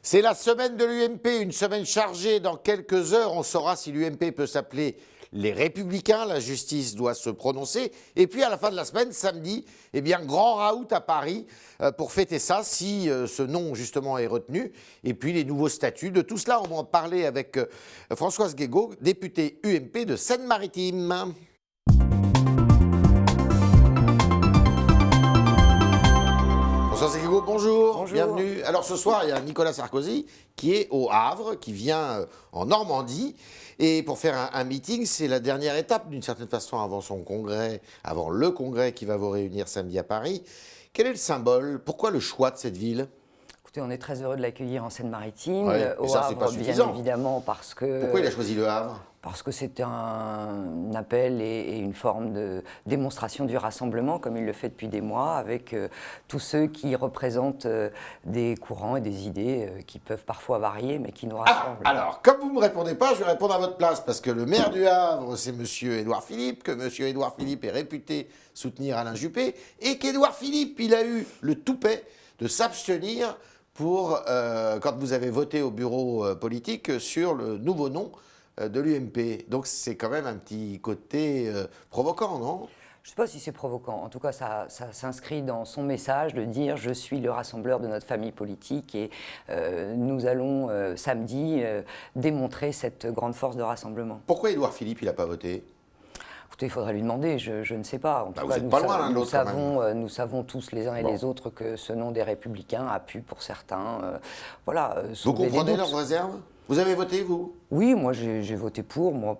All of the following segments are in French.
C'est la semaine de l'UMP, une semaine chargée. Dans quelques heures, on saura si l'UMP peut s'appeler les Républicains. La justice doit se prononcer. Et puis à la fin de la semaine, samedi, eh bien, grand raout à Paris pour fêter ça, si ce nom justement est retenu. Et puis les nouveaux statuts. De tout cela, on va en parler avec Françoise Guégaud, députée UMP de Seine-Maritime. Françoise Guégaud, bonjour. Bonjour. Bienvenue. Alors ce soir, il y a Nicolas Sarkozy qui est au Havre, qui vient en Normandie. Et pour faire un meeting, c'est la dernière étape d'une certaine façon avant son congrès, avant le congrès qui va vous réunir samedi à Paris. Quel est le symbole? Pourquoi le choix de cette ville? Écoutez, on est très heureux de l'accueillir en Seine-Maritime, Ouais, au ça, c'est Havre, pas bien suffisant. évidemment, parce que... Pourquoi il a choisi le Havre? Parce que c'est un appel et une forme de démonstration du rassemblement, comme il le fait depuis des mois, avec tous ceux qui représentent des courants et des idées qui peuvent parfois varier, mais qui nous rassemblent. Alors, comme vous ne me répondez pas, je vais répondre à votre place, parce que le maire du Havre, c'est M. Édouard Philippe, que M. Édouard Philippe est réputé soutenir Alain Juppé, et qu'Édouard Philippe, il a eu le toupet de s'abstenir pour, quand vous avez voté au bureau politique, sur le nouveau nom de l'UMP. Donc c'est quand même un petit côté provoquant, non? Je ne sais pas si c'est provoquant. En tout cas, ça s'inscrit dans son message de dire « je suis le rassembleur de notre famille politique » et nous allons samedi démontrer cette grande force de rassemblement. Pourquoi Édouard Philippe, il n'a pas voté? Écoutez, il faudrait lui demander, je ne sais pas. En tout vous cas, êtes pas loin l'un de l'autre, quand même. nous savons tous les uns et les autres que ce nom des Républicains a pu, pour certains, voilà, Vous soulever des comprenez doutes. leurs réserves? Vous avez voté, vous? Oui, moi j'ai voté pour. Moi,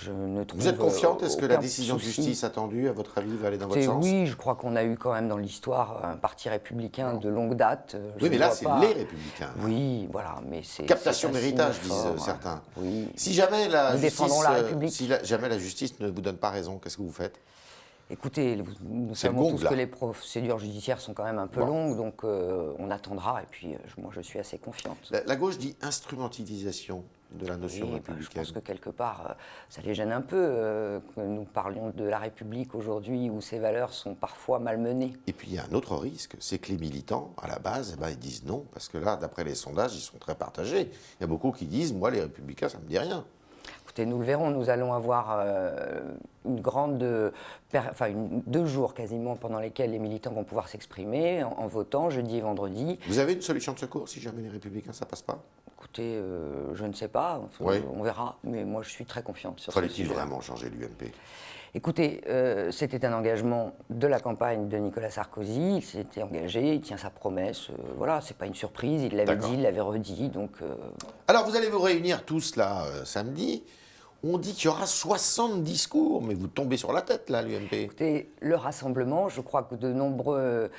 je ne trouve Vous êtes confiante? Est-ce que la aucun décision de souci. justice attendue, à votre avis, va aller dans votre Écoutez, sens? oui, je crois qu'on a eu quand même dans l'histoire un parti républicain de longue date. Je Oui, mais ne là, vois c'est pas- les Républicains. Oui, voilà, mais c'est... Captation c'est un méritage, signe disent fort, certains. Oui. Si jamais la Nous justice, défendons la République. si jamais la justice ne vous donne pas raison, qu'est-ce que vous faites? Écoutez, nous C'est le savons gong, tous là. que les procédures judiciaires sont quand même un peu Bon. longues, donc on attendra, et puis moi je suis assez confiante. La gauche dit instrumentalisation de la notion Oui, je républicaine. pense que quelque part, ça les gêne un peu que nous parlions de la République aujourd'hui où ces valeurs sont parfois malmenées. Et puis il y a un autre risque, c'est que les militants, à la base, eh ben, ils disent non, parce que là, d'après les sondages, ils sont très partagés. Il y a beaucoup qui disent, moi, les républicains, ça ne me dit rien. Écoutez, nous le verrons, nous allons avoir une grande, 2 jours quasiment pendant lesquels les militants vont pouvoir s'exprimer en votant, jeudi et vendredi. Vous avez une solution de secours si jamais les républicains, ça passe pas? Écoutez, je ne sais pas, Oui. on verra, mais moi je suis très confiante sur ce Fallait-il sujet. vraiment changer l'UMP? Écoutez, c'était un engagement de la campagne de Nicolas Sarkozy, il s'était engagé, il tient sa promesse, voilà, c'est pas une surprise, il l'avait D'accord. dit, il l'avait redit, donc... Alors vous allez vous réunir tous là samedi. On dit qu'il y aura 60 discours, mais vous tombez sur la tête là, l'UMP. Écoutez, le rassemblement, je crois que de nombreuses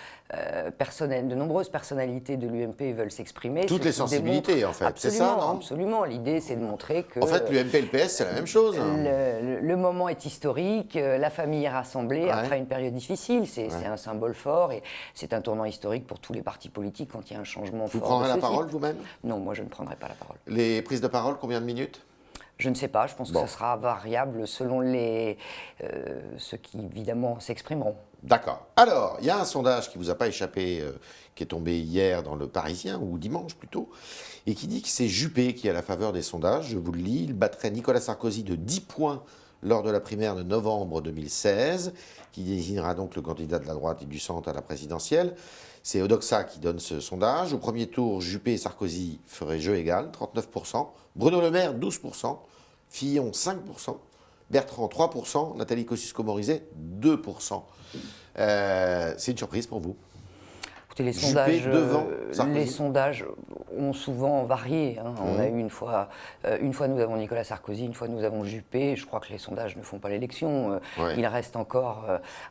personnalités de l'UMP veulent s'exprimer. Toutes ce les qui sensibilités, démontre- en fait, c'est ça, Absolument, non? Absolument, l'idée c'est de montrer que... En fait, l'UMP et le PS, c'est la même chose. Le moment est historique, la famille est rassemblée Ouais. après une période difficile, c'est un symbole fort et c'est un tournant historique pour tous les partis politiques quand il y a un changement Vous fort. prendrez de la ce parole type. vous-même? Non, moi je ne prendrai pas la parole. Les prises de parole, combien de minutes? Je ne sais pas, je pense Bon. que ça sera variable selon ceux qui évidemment s'exprimeront. D'accord. Alors, il y a un sondage qui ne vous a pas échappé, qui est tombé hier dans le Parisien, ou dimanche plutôt, et qui dit que c'est Juppé qui est à la faveur des sondages. Je vous le lis, il battrait Nicolas Sarkozy de 10 points lors de la primaire de novembre 2016, qui désignera donc le candidat de la droite et du centre à la présidentielle. C'est Odoxa qui donne ce sondage. Au premier tour, Juppé et Sarkozy feraient jeu égal, 39%. Bruno Le Maire, 12%. Fillon, 5%. Bertrand, 3%. Nathalie Kosciusko-Morizet, 2%. C'est une surprise pour vous? Écoutez, Juppé devant Sarkozy. les sondages ont souvent varié. Hein. On a eu une fois nous avons Nicolas Sarkozy, une fois nous avons Juppé. Je crois que les sondages ne font pas l'élection. Ouais. Il reste encore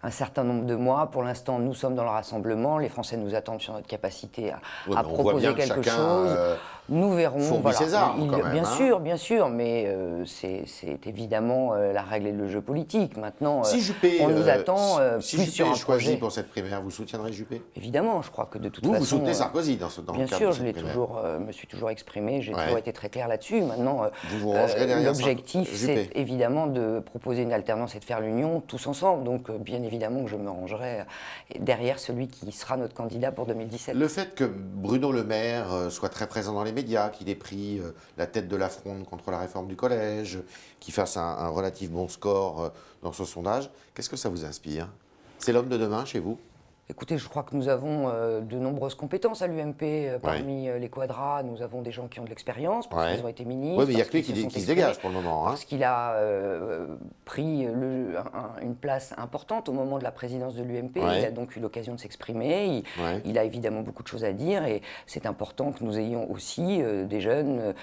un certain nombre de mois. Pour l'instant, nous sommes dans le rassemblement. Les Français nous attendent sur notre capacité Ouais, à mais on voit bien proposer que quelque chacun, chose. Nous verrons. Fourbi César, quand même, Bien sûr, mais c'est évidemment la règle et le jeu politique. Maintenant, si Juppé, on nous attend si plus Juppé sur un est choisi projet. pour cette primaire, vous soutiendrez Juppé? Évidemment, je crois que de toute façon... Vous soutenez Sarkozy dans le bien cadre sûr, de je cette l'ai primaire. me suis toujours exprimé, j'ai toujours été très clair là-dessus. Maintenant, Vous vous rangerez derrière l'objectif, Juppé. c'est évidemment de proposer une alternance et de faire l'union tous ensemble. Donc, bien évidemment que je me rangerai derrière celui qui sera notre candidat pour 2017. Le fait que Bruno Le Maire soit très présent dans les médias, qu'il ait pris la tête de la fronde contre la réforme du collège, qu'il fasse un relatif bon score dans ce sondage, qu'est-ce que ça vous inspire? C'est l'homme de demain chez vous? Écoutez, je crois que nous avons de nombreuses compétences à l'UMP. Parmi les quadrats, nous avons des gens qui ont de l'expérience, parce qu'ils ont été ministres. Oui, mais il n'y a que lui qui se dégage pour le moment. Parce qu'il a pris une place importante au moment de la présidence de l'UMP. Il a donc eu l'occasion de s'exprimer. Il a évidemment beaucoup de choses à dire. Et c'est important que nous ayons aussi des jeunes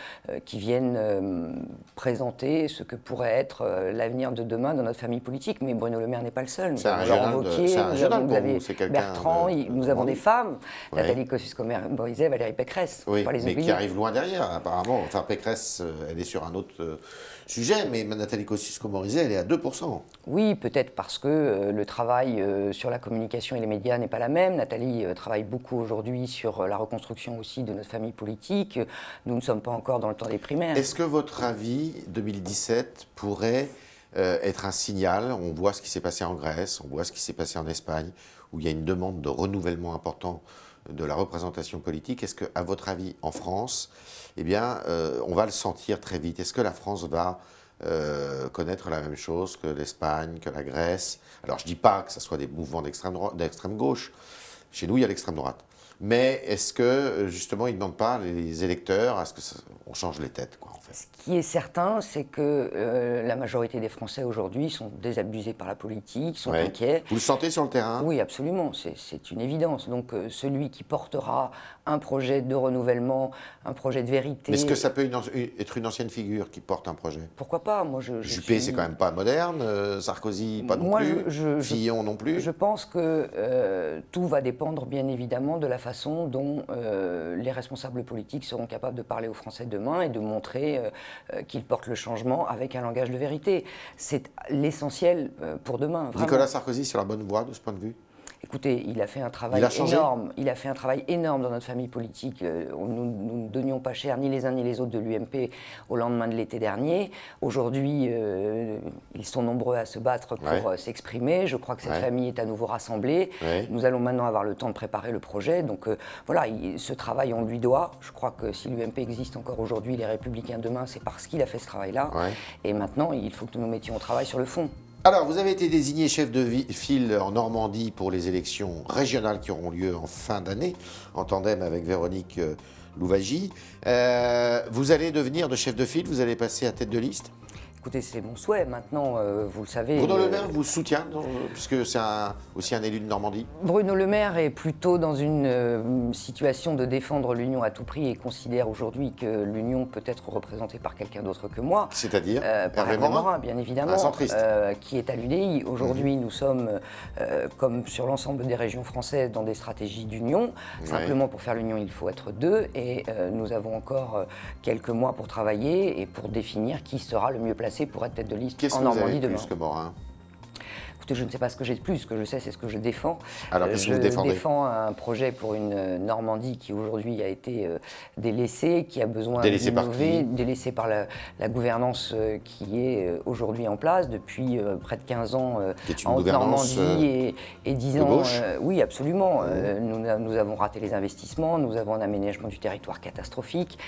qui viennent présenter ce que pourrait être l'avenir de demain dans notre famille politique. Mais Bruno Le Maire n'est pas le seul. C'est un jeune homme pour vous, c'est quelqu'un Bertrand, nous avons des femmes, Nathalie Kosciusko-Morizet, Valérie Pécresse, oui, pas les oublier. Mais qui arrivent loin derrière, apparemment. Enfin, Pécresse, elle est sur un autre sujet, mais Nathalie Kosciusko-Morizet, elle est à 2%. Oui, peut-être parce que le travail sur la communication et les médias n'est pas la même. Nathalie travaille beaucoup aujourd'hui sur la reconstruction aussi de notre famille politique. Nous ne sommes pas encore dans le temps des primaires. Est-ce que votre avis 2017 pourrait être un signal? On voit ce qui s'est passé en Grèce, on voit ce qui s'est passé en Espagne, où il y a une demande de renouvellement important de la représentation politique. Est-ce qu'à votre avis, en France, eh bien, on va le sentir très vite? Est-ce que la France va connaître la même chose que l'Espagne, que la Grèce? Alors, je ne dis pas que ce soit des mouvements d'extrême gauche. Chez nous, il y a l'extrême droite. Mais est-ce que, justement, ils ne demandent pas, les électeurs, à ce qu'on change les têtes, quoi, en fait? Ce qui est certain, c'est que la majorité des Français aujourd'hui sont désabusés par la politique, sont inquiets. Vous le sentez sur le terrain? Oui, absolument, c'est une évidence. Donc celui qui portera un projet de renouvellement, un projet de vérité... Mais est-ce que ça peut être une ancienne figure qui porte un projet? Pourquoi pas? Moi, Juppé, c'est quand même pas moderne, Sarkozy, pas non plus, Fillon non plus. Je pense que tout va dépendre, bien évidemment, de la façon dont les responsables politiques seront capables de parler aux Français demain et de montrer qu'ils portent le changement avec un langage de vérité. C'est l'essentiel pour demain. Vraiment. Nicolas Sarkozy sur la bonne voie de ce point de vue? Écoutez, il a fait un travail énorme. Il a fait un travail énorme dans notre famille politique. Nous ne donnions pas cher ni les uns ni les autres de l'UMP au lendemain de l'été dernier. Aujourd'hui, ils sont nombreux à se battre pour s'exprimer. Je crois que cette famille est à nouveau rassemblée. Nous allons maintenant avoir le temps de préparer le projet. Donc voilà, ce travail, on lui doit. Je crois que si l'UMP existe encore aujourd'hui, les Républicains demain, c'est parce qu'il a fait ce travail-là. Et maintenant, il faut que nous nous mettions au travail sur le fond. Alors, vous avez été désigné chef de file en Normandie pour les élections régionales qui auront lieu en fin d'année, en tandem avec Véronique Louwagie. Vous allez devenir de chef de file, vous allez passer à tête de liste? Écoutez, c'est mon souhait. Maintenant, vous le savez... Bruno Le Maire vous soutient, puisque c'est aussi un élu de Normandie? Bruno Le Maire est plutôt dans une situation de défendre l'Union à tout prix et considère aujourd'hui que l'Union peut être représentée par quelqu'un d'autre que moi. C'est-à-dire par Hervé Morin, bien évidemment, qui est à l'UDI. Aujourd'hui, nous sommes, comme sur l'ensemble des régions françaises, dans des stratégies d'union. Simplement, pour faire l'union, il faut être deux. Et nous avons encore quelques mois pour travailler et pour définir qui sera le mieux placé pour être tête de liste en Normandie demain. Qu'est-ce que vous avez plus que Morin? Écoutez, je ne sais pas ce que j'ai de plus, ce que je sais, c'est ce que je défends. Alors, qu'est-ce que vous défendez? Je défends un projet pour une Normandie qui aujourd'hui a été délaissée, qui a besoin d'innover, délaissée par la gouvernance qui est aujourd'hui en place depuis près de 15 ans en Normandie et 10 ans. Oui, absolument. Nous avons raté les investissements, nous avons un aménagement du territoire catastrophique.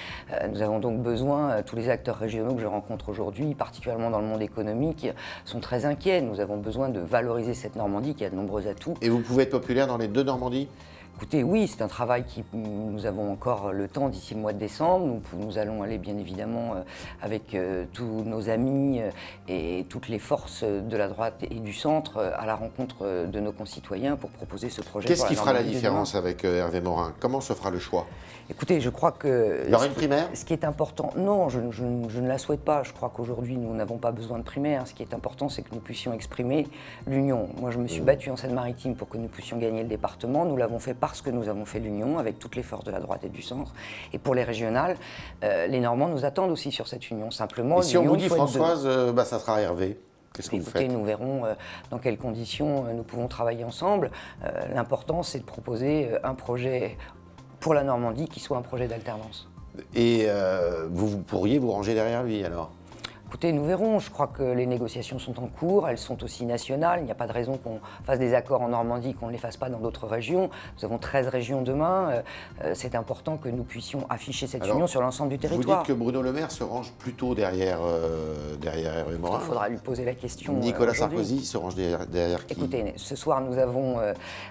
Nous avons donc besoin, tous les acteurs régionaux que je rencontre aujourd'hui, particulièrement dans le monde économique, sont très inquiets. Nous avons besoin de valoriser cette Normandie qui a de nombreux atouts. Et vous pouvez être populaire dans les deux Normandies? Écoutez, oui, c'est un travail qui, nous avons encore le temps d'ici le mois de décembre. Nous allons aller bien évidemment avec tous nos amis et toutes les forces de la droite et du centre à la rencontre de nos concitoyens pour proposer ce projet. Qu'est-ce qui fera la différence avec Hervé Morin? Comment se fera le choix? Écoutez, je crois que... Il y aura une primaire? Ce qui est important, non, je ne la souhaite pas. Je crois qu'aujourd'hui, nous n'avons pas besoin de primaire. Ce qui est important, c'est que nous puissions exprimer l'union. Moi, je me suis battu en Seine-Maritime pour que nous puissions gagner le département. Nous l'avons fait parce que nous avons fait l'union avec toutes les forces de la droite et du centre. Et pour les régionales, les Normands nous attendent aussi sur cette union. Simplement, et si on vous dit, Françoise, ça sera Hervé, qu'est-ce que vous faites? Nous verrons dans quelles conditions nous pouvons travailler ensemble. L'important, c'est de proposer un projet pour la Normandie qui soit un projet d'alternance. Et vous pourriez vous ranger derrière lui alors? Écoutez, nous verrons. Je crois que les négociations sont en cours, elles sont aussi nationales. Il n'y a pas de raison qu'on fasse des accords en Normandie, qu'on ne les fasse pas dans d'autres régions. Nous avons 13 régions demain. C'est important que nous puissions afficher cette union sur l'ensemble du territoire. Vous dites que Bruno Le Maire se range plutôt derrière Hervé Morin. Il faudra lui poser la question. Nicolas Sarkozy se range derrière qui? Écoutez, ce soir nous avons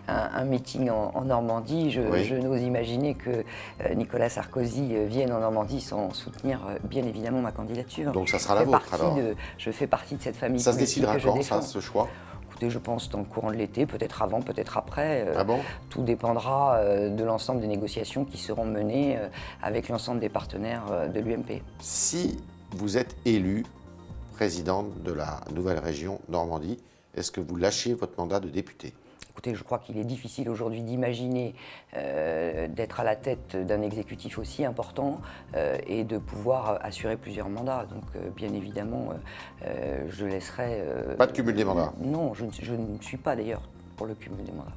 un meeting en Normandie. Je n'ose imaginer que Nicolas Sarkozy vienne en Normandie sans soutenir bien évidemment ma candidature. Donc ça sera la vôtre alors? Je fais partie de cette famille. Ça se décidera quand, ça, ce choix? Écoutez, je pense dans le courant de l'été, peut-être avant, peut-être après. Ah bon? Tout dépendra de l'ensemble des négociations qui seront menées avec l'ensemble des partenaires de l'UMP. Si vous êtes élu présidente de la nouvelle région Normandie, est-ce que vous lâchez votre mandat de député? Écoutez, je crois qu'il est difficile aujourd'hui d'imaginer d'être à la tête d'un exécutif aussi important et de pouvoir assurer plusieurs mandats. Donc, bien évidemment, je laisserai... Pas de cumul des mandats? Non, je ne suis pas d'ailleurs pour le cumul des mandats.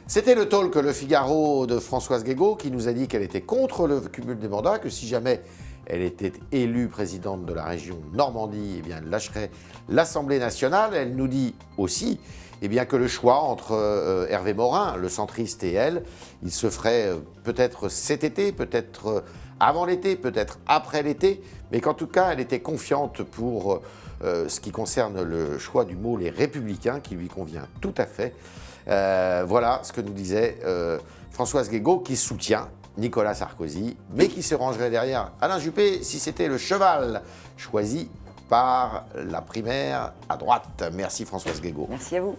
C'était le talk Le Figaro de Françoise Guégaud qui nous a dit qu'elle était contre le cumul des mandats, que si jamais elle était élue présidente de la région Normandie, eh bien, elle lâcherait l'Assemblée nationale. Elle nous dit aussi eh bien, que le choix entre Hervé Morin, le centriste, et elle, il se ferait peut-être cet été, peut-être avant l'été, peut-être après l'été, mais qu'en tout cas, elle était confiante pour ce qui concerne le choix du mot « les Républicains » qui lui convient tout à fait. Voilà ce que nous disait Françoise Guégaud, qui soutient Nicolas Sarkozy, mais qui se rangerait derrière Alain Juppé si c'était le cheval choisi par la primaire à droite. Merci Françoise Guégaud. Merci à vous.